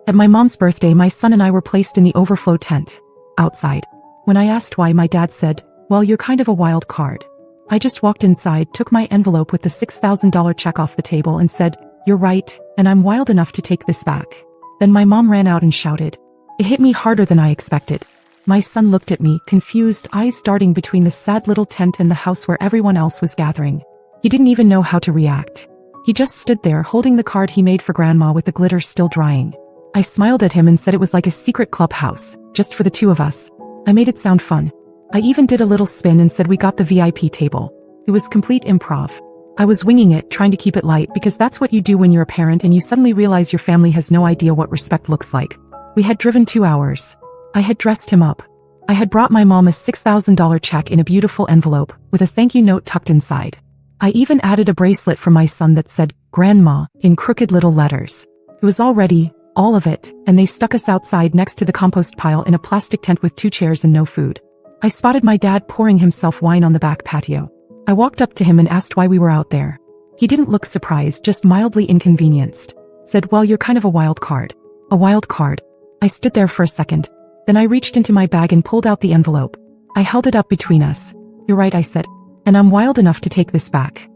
At my mom's birthday, my son and I were placed in the Overflow tent, outside. When I asked why, my dad said, "Well, you're kind of a wild card." I just walked inside, took my envelope with the $6,000 check off the table and said, "You're right, and I'm wild enough to take this back." Then my mom ran out and shouted. It hit me harder than I expected. My son looked at me, confused, eyes darting between the sad little tent and the house where everyone else was gathering. He didn't even know how to react. He just stood there holding the card he made for Grandma with the glitter still drying. I smiled at him and said it was like a secret clubhouse, just for the two of us. I made it sound fun. I even did a little spin and said we got the VIP table. It was complete improv. I was winging it, trying to keep it light because that's what you do when you're a parent and you suddenly realize your family has no idea what respect looks like. We had driven 2 hours. I had dressed him up. I had brought my mom a $6,000 check in a beautiful envelope, with a thank you note tucked inside. I even added a bracelet for my son that said, "Grandma," in crooked little letters. It was all ready, all of it, and they stuck us outside next to the compost pile in a plastic tent with 2 chairs and no food. I spotted my dad pouring himself wine on the back patio. I walked up to him and asked why we were out there. He didn't look surprised, just mildly inconvenienced. Said, "Well, you're kind of a wild card." A wild card. I stood there for a second. Then I reached into my bag and pulled out the envelope. I held it up between us. "You're right," I said. "And I'm wild enough to take this back."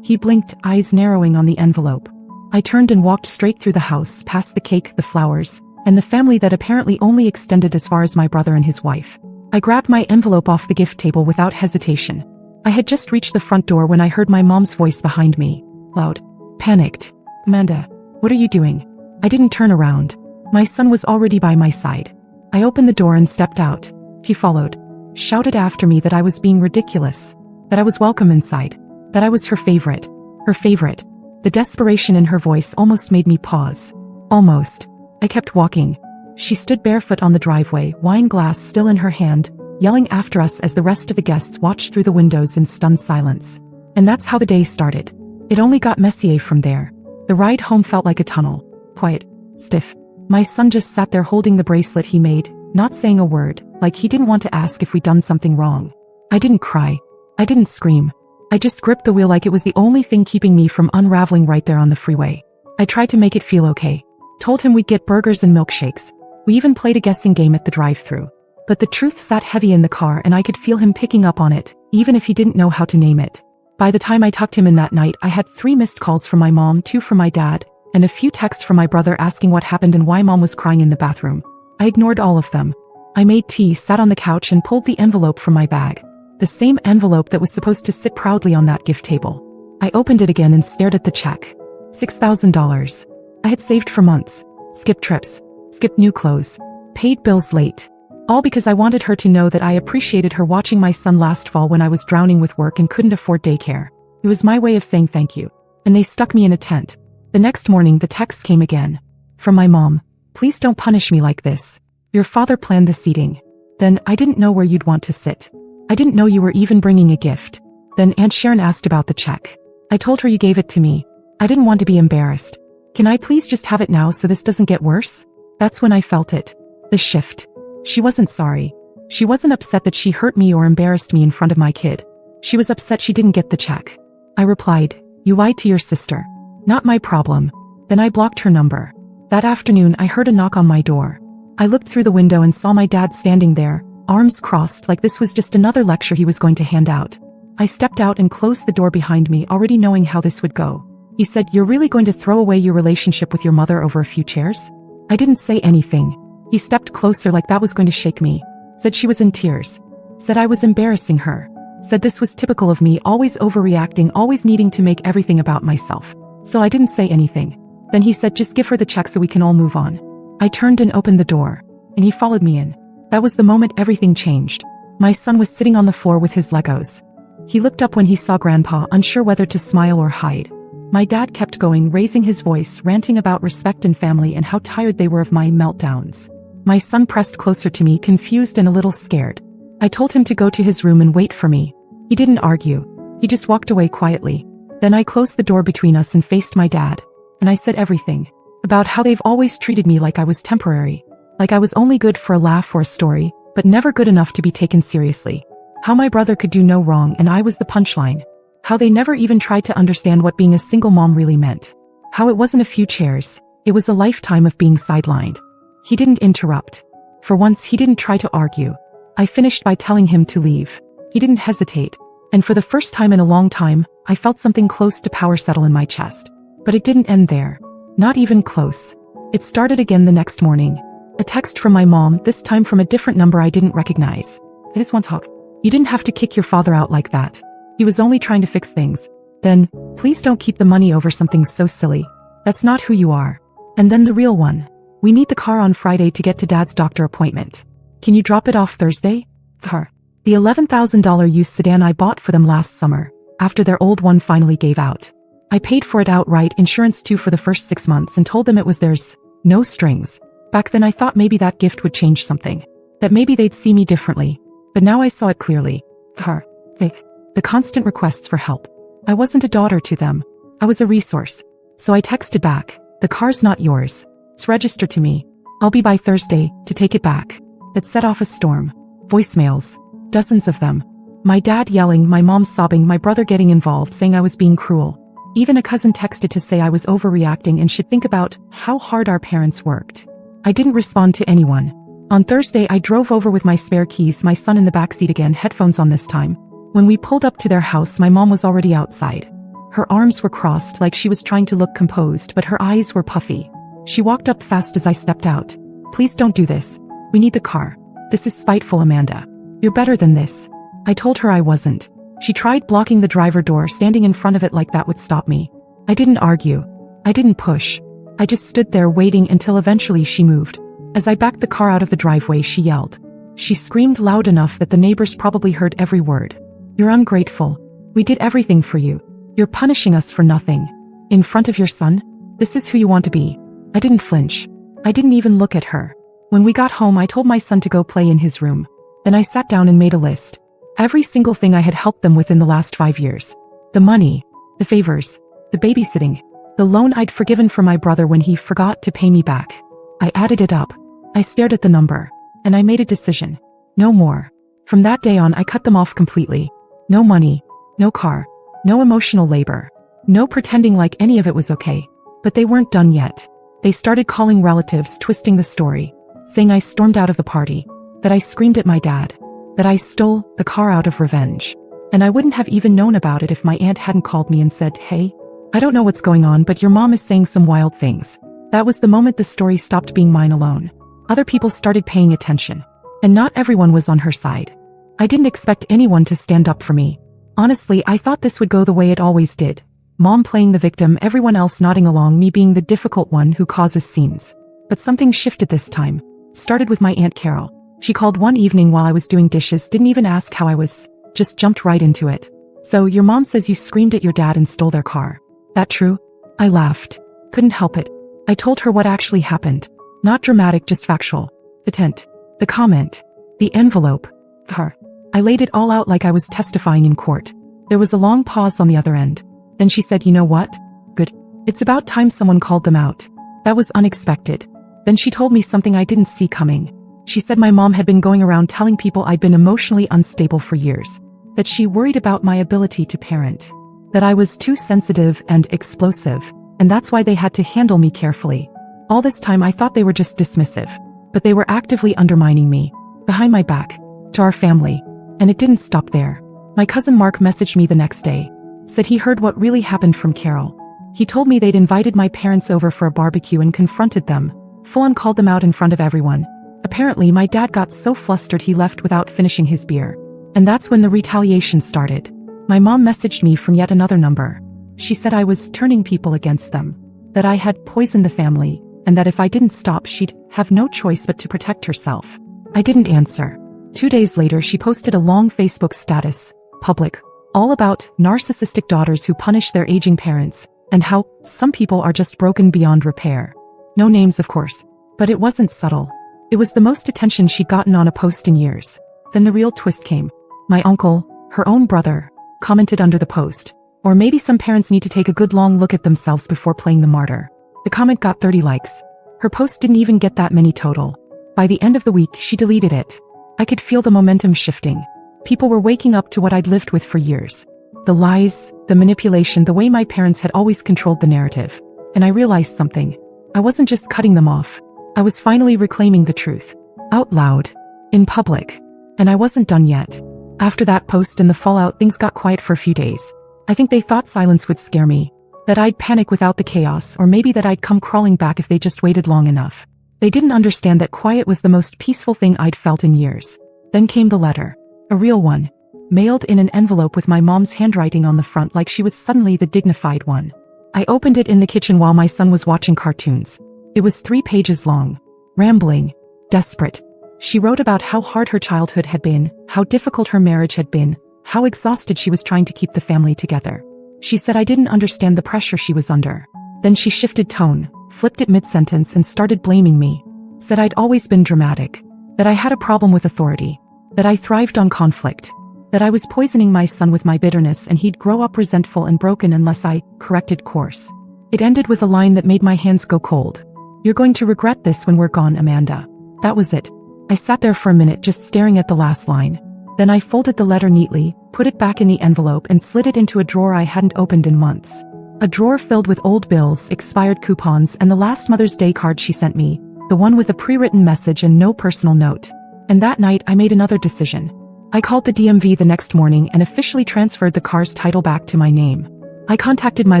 He blinked, eyes narrowing on the envelope. I turned and walked straight through the house, past the cake, the flowers, and the family that apparently only extended as far as my brother and his wife. I grabbed my envelope off the gift table without hesitation. I had just reached the front door when I heard my mom's voice behind me. Loud. Panicked. "Amanda, what are you doing?" I didn't turn around. My son was already by my side. I opened the door and stepped out. He followed. Shouted after me that I was being ridiculous. That I was welcome inside. That I was her favorite. Her favorite. The desperation in her voice almost made me pause. Almost. I kept walking. She stood barefoot on the driveway, wine glass still in her hand, yelling after us as the rest of the guests watched through the windows in stunned silence. And that's how the day started. It only got messier from there. The ride home felt like a tunnel. Quiet. Stiff. My son just sat there holding the bracelet he made, not saying a word, like he didn't want to ask if we'd done something wrong. I didn't cry. I didn't scream. I just gripped the wheel like it was the only thing keeping me from unraveling right there on the freeway. I tried to make it feel okay. Told him we'd get burgers and milkshakes. We even played a guessing game at the drive-thru. But the truth sat heavy in the car and I could feel him picking up on it, even if he didn't know how to name it. By the time I tucked him in that night, I had 3 missed calls from my mom, 2 from my dad, and a few texts from my brother asking what happened and why mom was crying in the bathroom. I ignored all of them. I made tea, sat on the couch and pulled the envelope from my bag. The same envelope that was supposed to sit proudly on that gift table. I opened it again and stared at the check. $6,000. I had saved for months. Skipped trips. Skipped new clothes. Paid bills late. All because I wanted her to know that I appreciated her watching my son last fall when I was drowning with work and couldn't afford daycare. It was my way of saying thank you. And they stuck me in a tent. The next morning the text came again. From my mom. "Please don't punish me like this. Your father planned the seating. Then, I didn't know where you'd want to sit. I didn't know you were even bringing a gift." Then Aunt Sharon asked about the check. I told her you gave it to me. I didn't want to be embarrassed. "Can I please just have it now so this doesn't get worse?" That's when I felt it. The shift. She wasn't sorry. She wasn't upset that she hurt me or embarrassed me in front of my kid. She was upset she didn't get the check. I replied, "You lied to your sister. Not my problem." Then I blocked her number. That afternoon I heard a knock on my door. I looked through the window and saw my dad standing there, arms crossed like this was just another lecture he was going to hand out. I stepped out and closed the door behind me, already knowing how this would go. He said, "You're really going to throw away your relationship with your mother over a few chairs?" I didn't say anything. He stepped closer like that was going to shake me. Said she was in tears. Said I was embarrassing her. Said this was typical of me, always overreacting, always needing to make everything about myself. So I didn't say anything. Then he said, "Just give her the check so we can all move on." I turned and opened the door. And he followed me in. That was the moment everything changed. My son was sitting on the floor with his Legos. He looked up when he saw Grandpa, unsure whether to smile or hide. My dad kept going, raising his voice, ranting about respect and family and how tired they were of my meltdowns. My son pressed closer to me, confused and a little scared. I told him to go to his room and wait for me. He didn't argue. He just walked away quietly. Then I closed the door between us and faced my dad. And I said everything. About how they've always treated me like I was temporary. Like I was only good for a laugh or a story, but never good enough to be taken seriously. How my brother could do no wrong and I was the punchline. How they never even tried to understand what being a single mom really meant. How it wasn't a few chairs. It was a lifetime of being sidelined. He didn't interrupt. For once, he didn't try to argue. I finished by telling him to leave. He didn't hesitate. And for the first time in a long time, I felt something close to power settle in my chest. But it didn't end there. Not even close. It started again the next morning. A text from my mom, this time from a different number I didn't recognize. I just want to talk. You didn't have to kick your father out like that. He was only trying to fix things. Then, please don't keep the money over something so silly. That's not who you are. And then the real one. We need the car on Friday to get to Dad's doctor appointment. Can you drop it off Thursday? Car. The $11,000 used sedan I bought for them last summer, after their old one finally gave out. I paid for it outright, insurance too, for the first 6 months, and told them it was theirs, no strings. Back then I thought maybe that gift would change something. That maybe they'd see me differently. But now I saw it clearly. Car. The constant requests for help. I wasn't a daughter to them. I was a resource. So I texted back, the car's not yours. It's registered to me. I'll be by Thursday to take it back. That set off a storm. Voicemails. Dozens of them. My dad yelling, my mom sobbing, my brother getting involved saying I was being cruel. Even a cousin texted to say I was overreacting and should think about how hard our parents worked. I didn't respond to anyone. On Thursday I drove over with my spare keys, my son in the backseat again, headphones on this time. When we pulled up to their house, my mom was already outside. Her arms were crossed like she was trying to look composed, but her eyes were puffy. She walked up fast as I stepped out. Please don't do this. We need the car. This is spiteful, Amanda. You're better than this. I told her I wasn't. She tried blocking the driver door, standing in front of it like that would stop me. I didn't argue. I didn't push. I just stood there waiting until eventually she moved. As I backed the car out of the driveway, she yelled. She screamed loud enough that the neighbors probably heard every word. You're ungrateful. We did everything for you. You're punishing us for nothing. In front of your son? This is who you want to be. I didn't flinch. I didn't even look at her. When we got home, I told my son to go play in his room. Then I sat down and made a list. Every single thing I had helped them with in the last 5 years. The money, the favors, the babysitting, the loan I'd forgiven for my brother when he forgot to pay me back. I added it up. I stared at the number. And I made a decision. No more. From that day on, I cut them off completely. No money. No car. No emotional labor. No pretending like any of it was okay. But they weren't done yet. They started calling relatives, twisting the story. Saying I stormed out of the party. That I screamed at my dad. That I stole the car out of revenge. And I wouldn't have even known about it if my aunt hadn't called me and said, hey, I don't know what's going on, but your mom is saying some wild things. That was the moment the story stopped being mine alone. Other people started paying attention. And not everyone was on her side. I didn't expect anyone to stand up for me. Honestly, I thought this would go the way it always did. Mom playing the victim, everyone else nodding along, me being the difficult one who causes scenes. But something shifted this time. Started with my Aunt Carol. She called one evening while I was doing dishes, didn't even ask how I was, just jumped right into it. So, your mom says you screamed at your dad and stole their car. That true? I laughed. Couldn't help it. I told her what actually happened. Not dramatic, just factual. The tent. The comment. The envelope. Her. I laid it all out like I was testifying in court. There was a long pause on the other end. Then she said, you know what? Good. It's about time someone called them out. That was unexpected. Then she told me something I didn't see coming. She said my mom had been going around telling people I'd been emotionally unstable for years. That she worried about my ability to parent. That I was too sensitive and explosive, and that's why they had to handle me carefully. All this time I thought they were just dismissive. But they were actively undermining me. Behind my back. To our family. And it didn't stop there. My cousin Mark messaged me the next day. Said he heard what really happened from Carol. He told me they'd invited my parents over for a barbecue and confronted them. Full-on called them out in front of everyone. Apparently my dad got so flustered he left without finishing his beer. And that's when the retaliation started. My mom messaged me from yet another number. She said I was turning people against them. That I had poisoned the family. And that if I didn't stop she'd have no choice but to protect herself. I didn't answer. 2 days later she posted a long Facebook status, public, all about narcissistic daughters who punish their aging parents, and how some people are just broken beyond repair. No names, of course. But it wasn't subtle. It was the most attention she'd gotten on a post in years. Then the real twist came. My uncle, her own brother, commented under the post. Or maybe some parents need to take a good long look at themselves before playing the martyr. The comment got 30 likes. Her post didn't even get that many total. By the end of the week, she deleted it. I could feel the momentum shifting. People were waking up to what I'd lived with for years. The lies, the manipulation, the way my parents had always controlled the narrative. And I realized something. I wasn't just cutting them off. I was finally reclaiming the truth. Out loud. In public. And I wasn't done yet. After that post and the fallout, things got quiet for a few days. I think they thought silence would scare me. That I'd panic without the chaos, or maybe that I'd come crawling back if they just waited long enough. They didn't understand that quiet was the most peaceful thing I'd felt in years. Then came the letter. A real one. Mailed in an envelope with my mom's handwriting on the front like she was suddenly the dignified one. I opened it in the kitchen while my son was watching cartoons. It was 3 pages long. Rambling. Desperate. She wrote about how hard her childhood had been, how difficult her marriage had been, how exhausted she was trying to keep the family together. She said I didn't understand the pressure she was under. Then she shifted tone, flipped it mid-sentence and started blaming me. Said I'd always been dramatic. That I had a problem with authority. That I thrived on conflict. That I was poisoning my son with my bitterness and he'd grow up resentful and broken unless I corrected course. It ended with a line that made my hands go cold. You're going to regret this when we're gone, Amanda. That was it. I sat there for a minute just staring at the last line. Then I folded the letter neatly, put it back in the envelope and slid it into a drawer I hadn't opened in months. A drawer filled with old bills, expired coupons and the last Mother's Day card she sent me, the one with a pre-written message and no personal note. And that night I made another decision. I called the DMV the next morning and officially transferred the car's title back to my name. I contacted my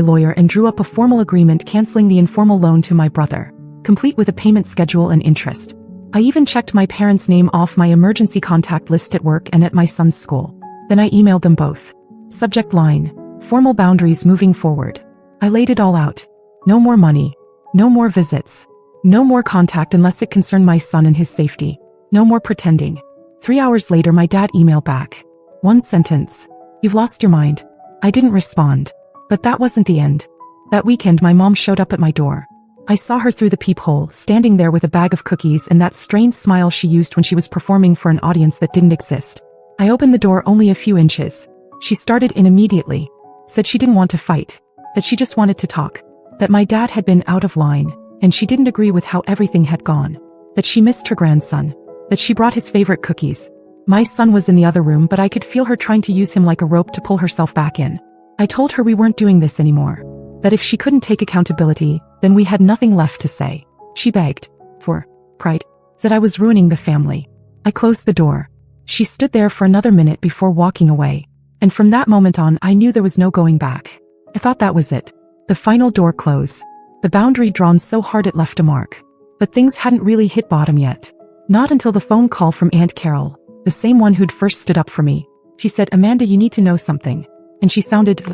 lawyer and drew up a formal agreement canceling the informal loan to my brother, complete with a payment schedule and interest. I even checked my parents' name off my emergency contact list at work and at my son's school. Then I emailed them both. Subject line: formal boundaries moving forward. I laid it all out. No more money. No more visits. No more contact unless it concerned my son and his safety. No more pretending. 3 hours later my dad emailed back. One sentence. You've lost your mind. I didn't respond. But that wasn't the end. That weekend my mom showed up at my door. I saw her through the peephole, standing there with a bag of cookies and that strange smile she used when she was performing for an audience that didn't exist. I opened the door only a few inches. She started in immediately. Said she didn't want to fight. That she just wanted to talk. That my dad had been out of line, and she didn't agree with how everything had gone. That she missed her grandson. That she brought his favorite cookies. My son was in the other room, but I could feel her trying to use him like a rope to pull herself back in. I told her we weren't doing this anymore. That if she couldn't take accountability, then we had nothing left to say. She begged. For pride. Said I was ruining the family. I closed the door. She stood there for another minute before walking away. And from that moment on, I knew there was no going back. I thought that was it. The final door close. The boundary drawn so hard it left a mark. But things hadn't really hit bottom yet. Not until the phone call from Aunt Carol, the same one who'd first stood up for me. She said, Amanda, you need to know something. And she sounded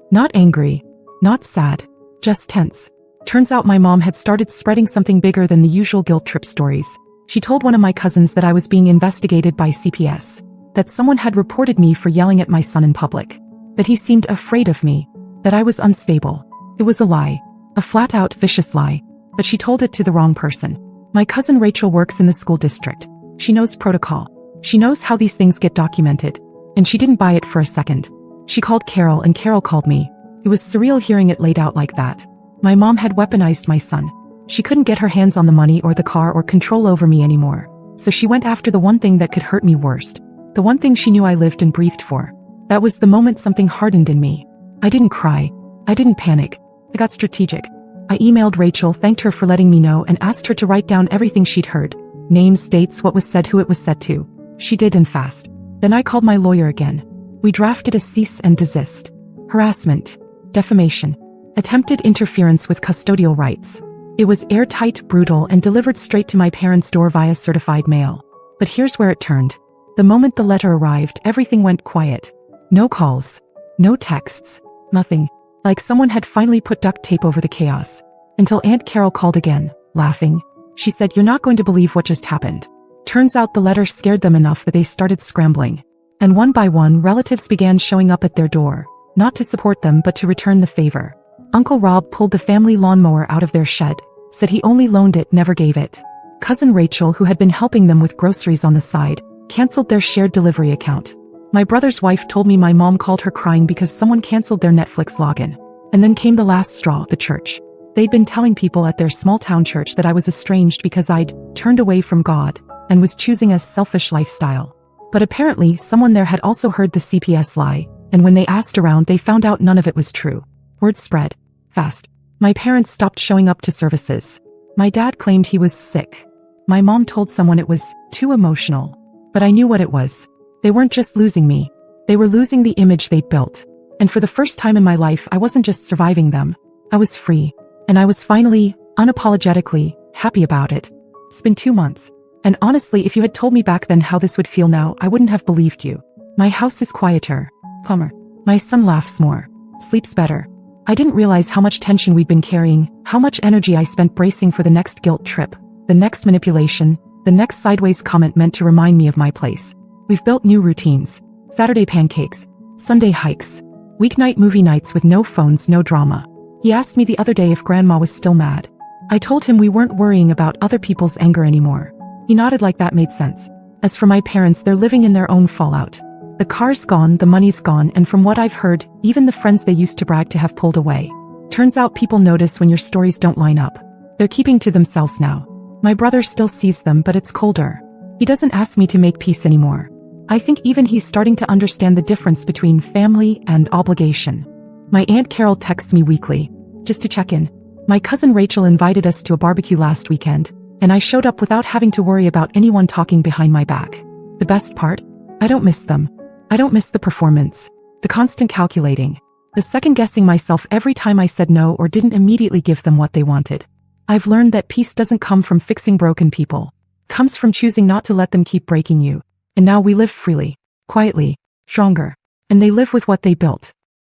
not angry, not sad, just tense. Turns out my mom had started spreading something bigger than the usual guilt trip stories. She told one of my cousins that I was being investigated by CPS, that someone had reported me for yelling at my son in public, that he seemed afraid of me, that I was unstable. It was a lie, a flat-out vicious lie, but she told it to the wrong person. My cousin Rachel works in the school district. She knows protocol. She knows how these things get documented. And she didn't buy it for a second. She called Carol and Carol called me. It was surreal hearing it laid out like that. My mom had weaponized my son. She couldn't get her hands on the money or the car or control over me anymore. So she went after the one thing that could hurt me worst. The one thing she knew I lived and breathed for. That was the moment something hardened in me. I didn't cry. I didn't panic. I got strategic. I emailed Rachel, thanked her for letting me know, and asked her to write down everything she'd heard. Names, dates, what was said, who it was said to. She did, and fast. Then I called my lawyer again. We drafted a cease and desist. Harassment. Defamation. Attempted interference with custodial rights. It was airtight, brutal, and delivered straight to my parents' door via certified mail. But here's where it turned. The moment the letter arrived, everything went quiet. No calls. No texts. Nothing. Like someone had finally put duct tape over the chaos. Until Aunt Carol called again, laughing. She said, "You're not going to believe what just happened." Turns out the letter scared them enough that they started scrambling. And one by one, relatives began showing up at their door, not to support them but to return the favor. Uncle Rob pulled the family lawnmower out of their shed, said he only loaned it, never gave it. Cousin Rachel, who had been helping them with groceries on the side, canceled their shared delivery account. My brother's wife told me my mom called her crying because someone canceled their Netflix login. And then came the last straw, the church. They'd been telling people at their small-town church that I was estranged because I'd turned away from God and was choosing a selfish lifestyle. But apparently someone there had also heard the CPS lie, and when they asked around they found out none of it was true. Word spread. Fast. My parents stopped showing up to services. My dad claimed he was sick. My mom told someone it was too emotional. But I knew what it was. They weren't just losing me. They were losing the image they'd built. And for the first time in my life, I wasn't just surviving them. I was free. And I was finally, unapologetically, happy about it. It's been 2 months. And honestly, if you had told me back then how this would feel now, I wouldn't have believed you. My house is quieter, calmer. My son laughs more, sleeps better. I didn't realize how much tension we'd been carrying, how much energy I spent bracing for the next guilt trip, the next manipulation, the next sideways comment meant to remind me of my place. We've built new routines. Saturday pancakes, Sunday hikes, weeknight movie nights with no phones, no drama. He asked me the other day if Grandma was still mad. I told him we weren't worrying about other people's anger anymore. He nodded like that made sense. As for my parents, they're living in their own fallout. The car's gone, the money's gone, and from what I've heard, even the friends they used to brag to have pulled away. Turns out people notice when your stories don't line up. They're keeping to themselves now. My brother still sees them, but it's colder. He doesn't ask me to make peace anymore. I think even he's starting to understand the difference between family and obligation. My Aunt Carol texts me weekly, just to check in. My cousin Rachel invited us to a barbecue last weekend, and I showed up without having to worry about anyone talking behind my back. The best part? I don't miss them. I don't miss the performance, the constant calculating, the second-guessing myself every time I said no or didn't immediately give them what they wanted. I've learned that peace doesn't come from fixing broken people. It comes from choosing not to let them keep breaking you. And now we live freely, quietly, stronger, and they live with what they built.